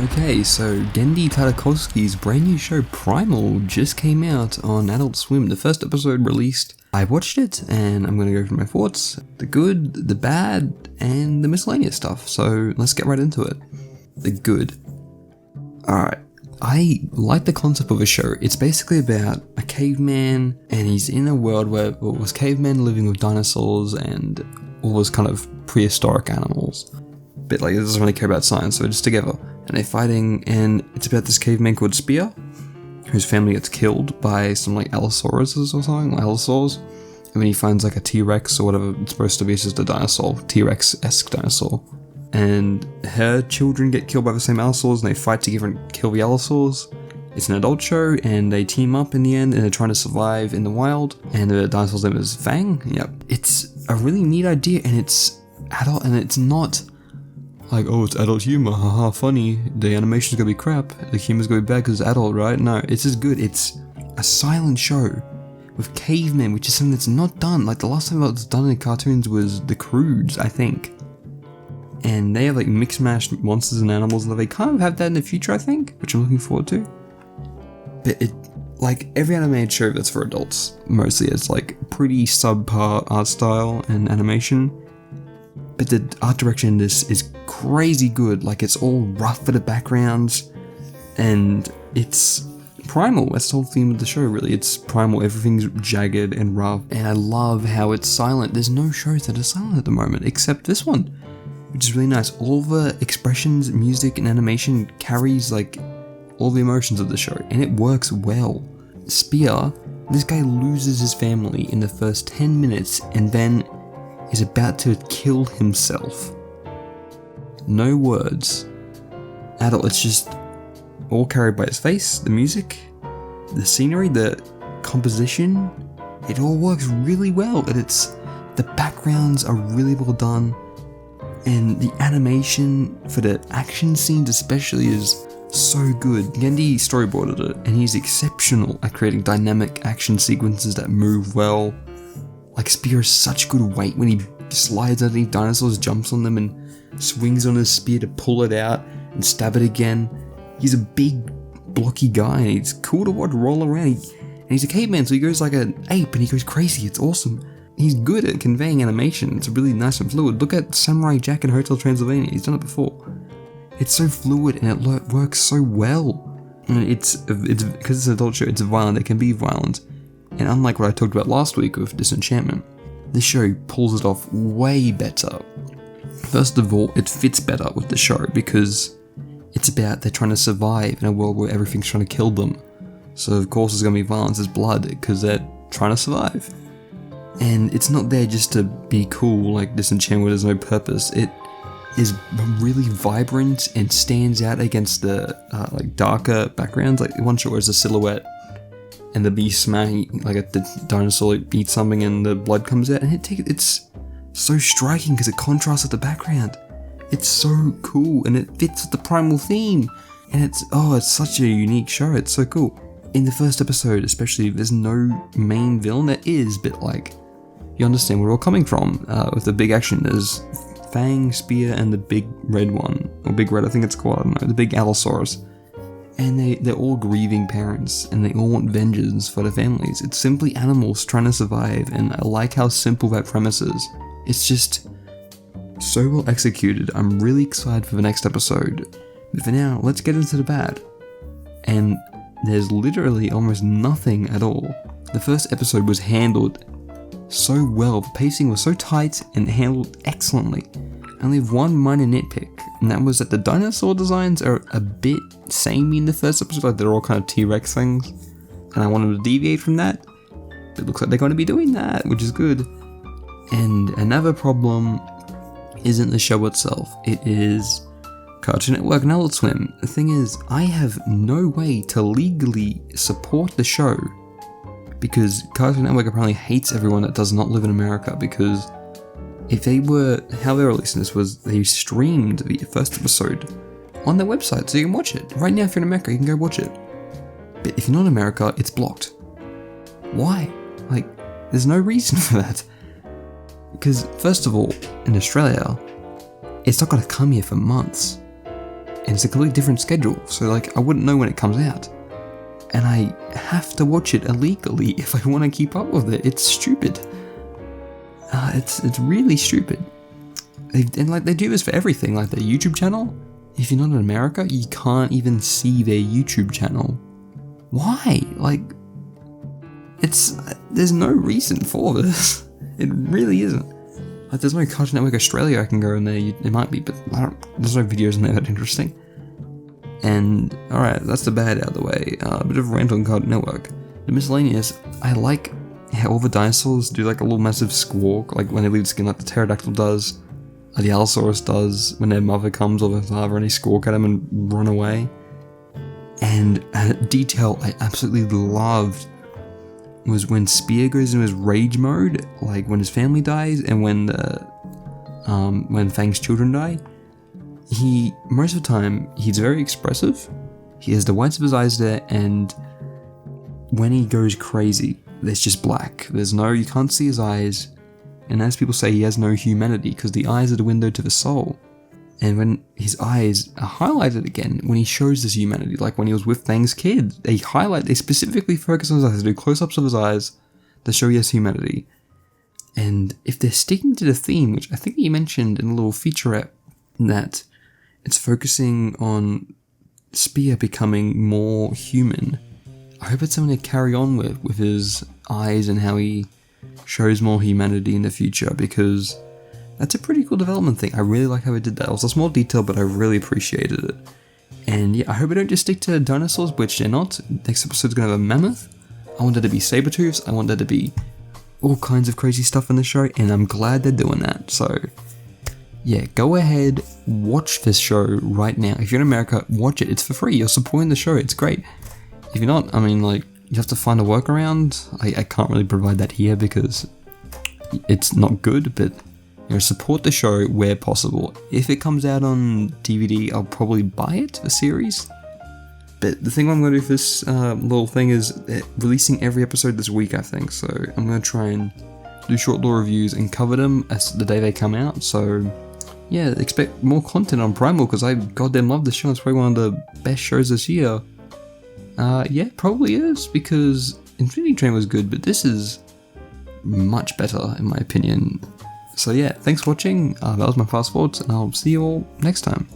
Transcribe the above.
Okay, so Genndy Tartakovsky's brand new show Primal just came out on Adult Swim. The first episode released. I watched it and I'm going to go through my thoughts, the good, the bad, and the miscellaneous stuff. So let's get right into it. The good. Alright, I like the concept of a show. It's basically about a caveman and he's in a world where it was cavemen living with dinosaurs and all those kind of prehistoric animals. But like, it doesn't really care about science, so they're just together. And they're fighting, and it's about this caveman called Spear, whose family gets killed by some like Allosauruses or something, Allosaurs. And then he finds like a T-Rex or whatever it's supposed to be, it's just a dinosaur, T-Rex-esque dinosaur. And her children get killed by the same Allosaurs, and they fight together and kill the Allosaurs. It's an adult show, and they team up in the end, and they're trying to survive in the wild. And the dinosaur's name is Fang. Yep. It's a really neat idea, and it's adult, and it's not like, oh, it's adult humor, haha, funny, the animation's gonna be crap, the humor's gonna be bad because it's adult, right? No, it's just good. It's a silent show with cavemen, which is something that's not done. Like, the last time it was done in cartoons was The Croods, I think. And they have like mixed-mashed monsters and animals, and they kind of have that in the future, I think, which I'm looking forward to. But it, like every animated show that's for adults, mostly it's like pretty subpar art style and animation. But the art direction in this is crazy good. Like, it's all rough for the backgrounds, and it's primal. That's the whole theme of the show, really. It's primal, everything's jagged and rough, and I love how it's silent. There's no shows that are silent at the moment, except this one, which is really nice. All the expressions, music, and animation carries, like, all the emotions of the show, and it works well. Spear, this guy loses his family in the first 10 minutes, and then is about to kill himself. No words. Adult, it's just all carried by his face, the music, the scenery, the composition. It all works really well, and the backgrounds are really well done, and the animation for the action scenes especially is so good. Genndy storyboarded it, and he's exceptional at creating dynamic action sequences that move well. Like, Spear has such good weight when he slides underneath dinosaurs, jumps on them, and swings on his spear to pull it out and stab it again. He's a big, blocky guy, and he's cool to watch roll around. And he's a caveman, so he goes like an ape, and he goes crazy. It's awesome. He's good at conveying animation. It's really nice and fluid. Look at Samurai Jack in Hotel Transylvania. He's done it before. It's so fluid, and it works so well. And it's because it's an adult show, it's violent. It can be violent. And unlike what I talked about last week with Disenchantment, this show pulls it off way better. First of all, it fits better with the show because it's about they're trying to survive in a world where everything's trying to kill them. So of course there's going to be violence, there's blood, because they're trying to survive. And it's not there just to be cool like Disenchantment where there's no purpose. It is really vibrant and stands out against the like darker backgrounds. Like one shot where there's a silhouette and the beast smashing, like the dinosaur eats something and the blood comes out, and it's so striking because it contrasts with the background. It's so cool, and it fits with the primal theme, and it's such a unique show. It's so cool. In the first episode especially, there's no main villain. There is, but like, you understand where we're all coming from with the big action. There's Fang, Spear, and the big red one, or big red I think it's called, I don't know, the big Allosaurus. And they're all grieving parents, and they all want vengeance for their families. It's simply animals trying to survive, and I like how simple that premise is. It's just so well executed. I'm really excited for the next episode. But for now, let's get into the bad. And there's literally almost nothing at all. The first episode was handled so well. The pacing was so tight and handled excellently. I only have one minor nitpick, and that was that the dinosaur designs are a bit samey in the first episode, like they're all kind of T-Rex things, and I wanted to deviate from that. It looks like they're going to be doing that, which is good. And another problem isn't the show itself, it is Cartoon Network and Adult Swim. The thing is, I have no way to legally support the show, because Cartoon Network apparently hates everyone that does not live in America, because how they were releasing this was they streamed the first episode on their website, so you can watch it. Right now, if you're in America, you can go watch it. But if you're not in America, it's blocked. Why? Like, there's no reason for that. Because, first of all, in Australia, it's not going to come here for months. and it's a completely different schedule, so like I wouldn't know when it comes out. And I have to watch it illegally if I want to keep up with it. It's stupid. It's really stupid. And like they do this for everything, like their YouTube channel. If you're not in America, you can't even see their YouTube channel. Why? Like, there's no reason for this. It really isn't. Like, there's no Cartoon Network Australia I can go in there. There might be, but there's no videos in there that interesting. And, alright, that's the bad out of the way. A bit of rant on Cartoon Network. The miscellaneous, I like how all the dinosaurs do like a little massive squawk, like when they leave the skin, like the pterodactyl does, or the Allosaurus does, when their mother comes or their father, and they squawk at them and run away. And a detail I absolutely loved was when Spear goes into his rage mode, like when his family dies and when Fang's children die. Most of the time, he's very expressive. He has the whites of his eyes there, and when he goes crazy, there's just black. You can't see his eyes, and as people say, he has no humanity because the eyes are the window to the soul. And when his eyes are highlighted again, when he shows his humanity, like when he was with Fang's kid, they specifically focus on his eyes, they do close-ups of his eyes to show he has humanity. And if they're sticking to the theme, which I think he mentioned in a little featurette, that it's focusing on Spear becoming more human, I hope it's something to carry on with his eyes and how he shows more humanity in the future, because that's a pretty cool development thing. I really like how they did that. It was a small detail, but I really appreciated it. And yeah, I hope they don't just stick to dinosaurs, which they're not. Next episode's gonna have a mammoth. I want there to be saber-tooths. I want there to be all kinds of crazy stuff in the show, and I'm glad they're doing that. So yeah, go ahead, watch this show right now. If you're in America, watch it. It's for free. You're supporting the show. It's great. If you're not, I mean, like, you have to find a workaround. I can't really provide that here because it's not good, but you know, support the show where possible. If it comes out on DVD, I'll probably buy it, the series. But the thing I'm going to do for this little thing is releasing every episode this week, I think. So I'm going to try and do short little reviews and cover them as the day they come out. So yeah, expect more content on Primal because I goddamn love the show. It's probably one of the best shows this year. Yeah, probably is, because Infinity Train was good, but this is much better in my opinion. So yeah, thanks for watching. That was my fast forwards, and I'll see you all next time.